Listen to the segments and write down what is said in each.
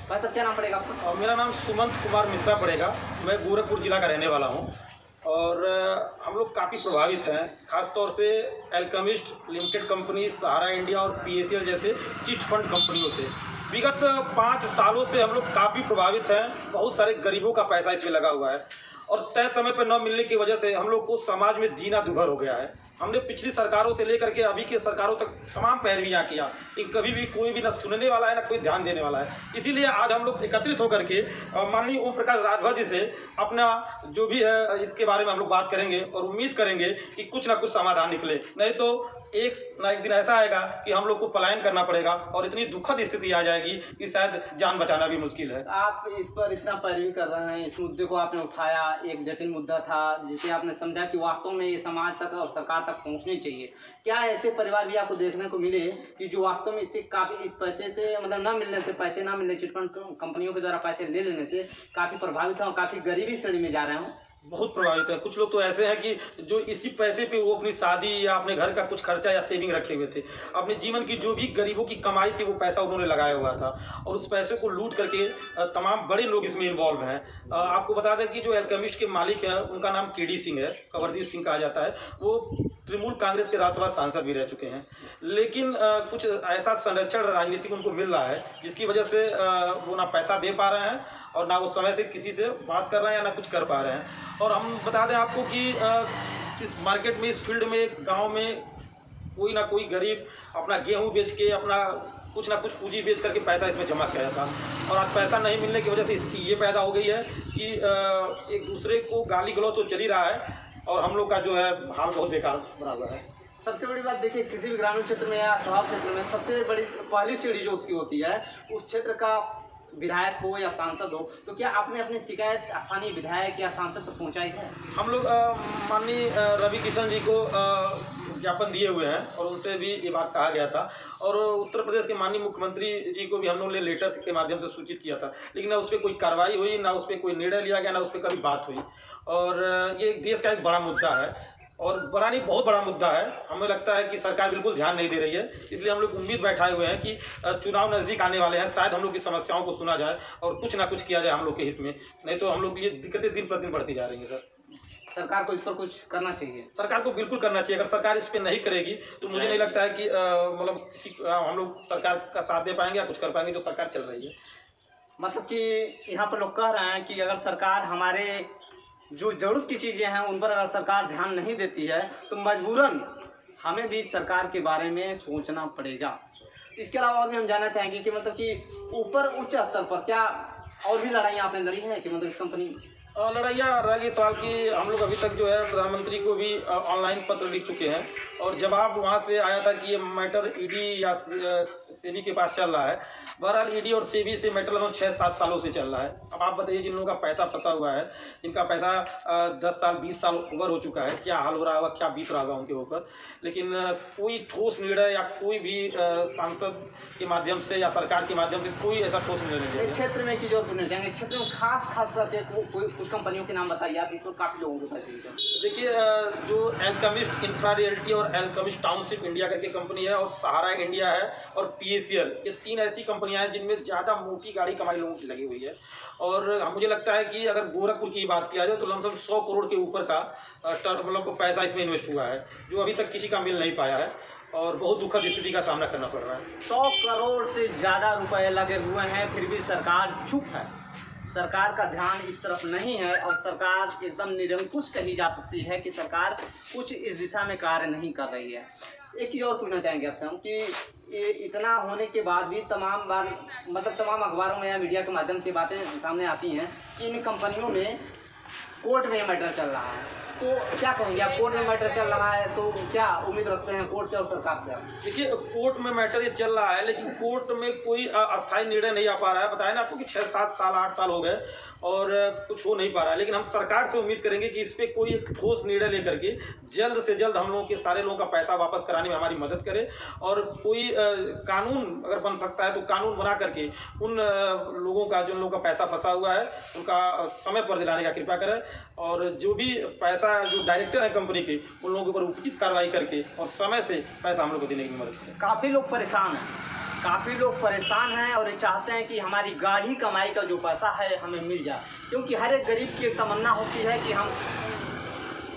भाई साहब क्या नाम पड़ेगा आपका? मेरा नाम सुमंत कुमार मिश्रा पड़ेगा। मैं गोरखपुर जिला का रहने वाला हूँ और हम लोग काफ़ी प्रभावित हैं, खास तौर से एल्केमिस्ट लिमिटेड कंपनी, सहारा इंडिया और पीएसीएल जैसे चिट फंड कंपनियों से। विगत 5 सालों से हम लोग काफ़ी प्रभावित हैं। बहुत सारे गरीबों का पैसा इसमें लगा हुआ है और तय समय पर न मिलने की वजह से हम लोग को समाज में जीना दुभर हो गया है। हमने पिछली सरकारों से लेकर के अभी के सरकारों तक तमाम पैरवियाँ किया, कि कभी भी कोई भी ना सुनने वाला है ना कोई ध्यान देने वाला है। इसीलिए आज हम लोग एकत्रित होकर के माननीय ओम प्रकाश राजभर जी से अपना जो भी है इसके बारे में हम लोग बात करेंगे और उम्मीद करेंगे कि कुछ ना कुछ समाधान निकले। नहीं तो एक ना एक दिन ऐसा आएगा कि हम लोग को पलायन करना पड़ेगा और इतनी दुखद स्थिति आ जाएगी कि शायद जान बचाना भी मुश्किल है। आप इस पर इतना पैरवी कर रहे हैं, इस मुद्दे को आपने उठाया, एक जटिल मुद्दा था जिसे आपने समझा कि वास्तव में ये समाज तक और सरकार तक पहुंचनी चाहिए। क्या ऐसे परिवार भी आपको देखने को मिले कि जो वास्तव में इससे काफ़ी इस पैसे से मतलब न मिलने से, पैसे न मिलने, चिटफंड कंपनियों के द्वारा पैसे ले लेने से काफ़ी प्रभावित हैं और काफ़ी गरीबी श्रेणी में जा रहे हैं? बहुत प्रभावित है। कुछ लोग तो ऐसे हैं कि जो इसी पैसे पे वो अपनी शादी या अपने घर का कुछ खर्चा या सेविंग रखे हुए थे। अपने जीवन की जो भी गरीबों की कमाई थी वो पैसा उन्होंने लगाया हुआ था और उस पैसे को लूट करके तमाम बड़े लोग इसमें इन्वॉल्व हैं। आपको बता दें कि जो एल्केमिस्ट के मालिक हैं उनका नाम केडी सिंह है, कंवरजीत सिंह कहा जाता है। वो तृणमूल कांग्रेस के राज्यसभा सांसद भी रह चुके हैं, लेकिन कुछ ऐसा संरक्षण राजनीतिक उनको मिल रहा है जिसकी वजह से वो ना पैसा दे पा रहे हैं और ना वो समय से किसी से बात कर रहे हैं या ना कुछ कर पा रहे हैं। और हम बता दें आपको कि इस मार्केट में, इस फील्ड में, गांव में कोई ना कोई गरीब अपना गेहूं बेच के, अपना कुछ ना कुछ पूंजी बेच करके पैसा इसमें जमा किया जाता है। और आज पैसा नहीं मिलने की वजह से स्थिति ये पैदा हो गई है कि एक दूसरे को गाली गलौज तो चल ही रहा है और हम लोग का जो है हाल बहुत बेकार बना हुआ है। सबसे बड़ी बात देखिए, किसी भी ग्रामीण क्षेत्र में या शहर क्षेत्र में सबसे बड़ी पहली सीढ़ी जो उसकी होती है, उस क्षेत्र का विधायक हो या सांसद हो, तो क्या आपने अपनी शिकायत स्थानीय विधायक या सांसद तक पहुंचाई है? हम लोग माननीय रवि किशन जी को ज्ञापन दिए हुए हैं और उनसे भी ये बात कहा गया था और उत्तर प्रदेश के माननीय मुख्यमंत्री जी को भी हम लोग ने लेटर के माध्यम से सूचित किया था, लेकिन ना उस पर कोई कार्रवाई हुई, ना उस पर कोई निर्णय लिया गया, ना उस पर कभी बात हुई। और ये देश का एक बड़ा मुद्दा है और बड़ा नहीं, बहुत बड़ा मुद्दा है। हमें लगता है कि सरकार बिल्कुल ध्यान नहीं दे रही है, इसलिए हम लोग उम्मीद बैठाए हुए हैं कि चुनाव नज़दीक आने वाले हैं, शायद हम लोग की समस्याओं को सुना जाए और कुछ ना कुछ किया जाए हम लोग के हित में। नहीं तो हम लोग की ये दिक्कतें दिन प्रतिदिन बढ़ती जा रही हैं। सर, सरकार को इस पर कुछ करना चाहिए। सरकार को बिल्कुल करना चाहिए। अगर सरकार इस पर नहीं करेगी तो मुझे नहीं लगता है कि मतलब हम लोग सरकार का साथ दे पाएंगे या कुछ कर पाएंगे जो सरकार चल रही है। मतलब कि यहाँ पर लोग कह रहे हैं कि अगर सरकार हमारे जो ज़रूरत की चीज़ें हैं उन पर अगर सरकार ध्यान नहीं देती है तो मजबूरन हमें भी सरकार के बारे में सोचना पड़ेगा। इसके अलावा और भी हम जानना चाहेंगे कि मतलब कि ऊपर उच्च स्तर पर क्या और भी लड़ाइयाँ आपने लड़ी हैं कि मतलब इस कंपनी लड़ाइयाँ रह गई सवाल की। हम लोग अभी तक जो है प्रधानमंत्री को भी ऑनलाइन पत्र लिख चुके हैं और जवाब वहाँ से आया था कि ये मैटर ईडी या सेबी के पास चल रहा है। बहरहाल ईडी और सेबी से मैटर लगभग 6-7 सालों से चल रहा है। अब आप बताइए, जिन लोगों का पैसा फंसा हुआ है, जिनका पैसा 10 साल 20 साल ओवर हो चुका है, क्या हाल हो रहा होगा, क्या बीत रहा होगा उनके ऊपर। लेकिन कोई ठोस निर्णय या कोई भी सांसद के माध्यम से या सरकार के माध्यम से कोई ऐसा ठोस निर्णय नहीं है। क्षेत्र में एक चीज़ और सुनना चाहेंगे, क्षेत्र में खास करके कुछ कंपनियों के नाम बताइए आप, जिस पर काफ़ी लोगों के पैसे मिलते हैं। देखिए, जो एल्केमिस्ट इंफ्रा रियल्टी और एल्केमिस्ट टाउनशिप इंडिया करके कंपनी है और सहारा इंडिया है और पीएसीएल, ये 3 ऐसी कंपनियां हैं जिनमें ज़्यादा मोटी गाड़ी कमाई लोगों की लगी हुई है। और मुझे लगता है कि अगर गोरखपुर की बात किया जाए तो लमसम 100 करोड़ के ऊपर का मतलब पैसा इसमें इन्वेस्ट हुआ है, जो अभी तक किसी का मिल नहीं पाया है और बहुत दुखद स्थिति का सामना करना पड़ रहा है। 100 करोड़ से ज़्यादा रुपए लगे हुए हैं, फिर भी सरकार चुप है। सरकार का ध्यान इस तरफ नहीं है और सरकार एकदम निरंकुश कही जा सकती है कि सरकार कुछ इस दिशा में कार्य नहीं कर रही है। एक चीज़ और पूछना चाहेंगे आपसे हम कि ये इतना होने के बाद भी तमाम बार मतलब तमाम अखबारों में या मीडिया के माध्यम से बातें सामने आती हैं कि इन कंपनियों में कोर्ट में मैटर चल रहा है, तो क्या कहेंगे आप? कोर्ट में मैटर चल रहा है तो क्या उम्मीद रखते हैं कोर्ट से और सरकार से? देखिए, कोर्ट में मैटर ये चल रहा है लेकिन कोर्ट में कोई अस्थायी निर्णय नहीं आ पा रहा है। बताया ना आपको कि 6-7 साल 8 साल हो गए और कुछ हो नहीं पा रहा है। लेकिन हम सरकार से उम्मीद करेंगे कि इस पर कोई एक ठोस निर्णय लेकर के जल्द से जल्द हम लोगों के सारे लोगों का पैसा वापस कराने में हमारी मदद करे और कोई कानून अगर बन सकता है तो कानून बना करके उन लोगों का, जो लोगों का पैसा फंसा हुआ है, उनका समय पर दिलाने का कृपा करें और जो भी पैसा जो डायरेक्टर है कंपनी के, उन लोगों के ऊपर उचित कार्रवाई करके और समय से पैसा हम लोग को देने की मदद करें। काफ़ी लोग परेशान हैं काफ़ी लोग परेशान हैं और ये चाहते हैं कि हमारी गाढ़ी कमाई का जो पैसा है हमें मिल जाए, क्योंकि हर एक गरीब की एक तमन्ना होती है कि हम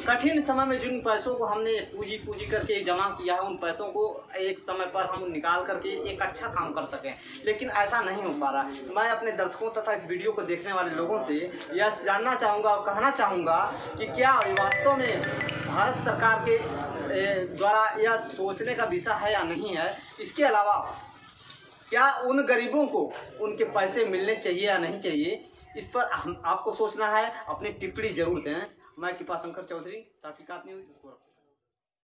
कठिन समय में जिन पैसों को हमने पूंजी करके जमा किया है उन पैसों को एक समय पर हम निकाल करके एक अच्छा काम कर सकें, लेकिन ऐसा नहीं हो पा रहा। मैं अपने दर्शकों तथा इस वीडियो को देखने वाले लोगों से यह जानना चाहूँगा और कहना चाहूँगा कि क्या वास्तव में भारत सरकार के द्वारा यह सोचने का विषय है या नहीं है। इसके अलावा क्या उन गरीबों को उनके पैसे मिलने चाहिए या नहीं चाहिए, इस पर आपको सोचना है। अपनी टिप्पणी जरूर दें। मैं कृपाशंकर चौधरी, तहकीकात न्यूज़।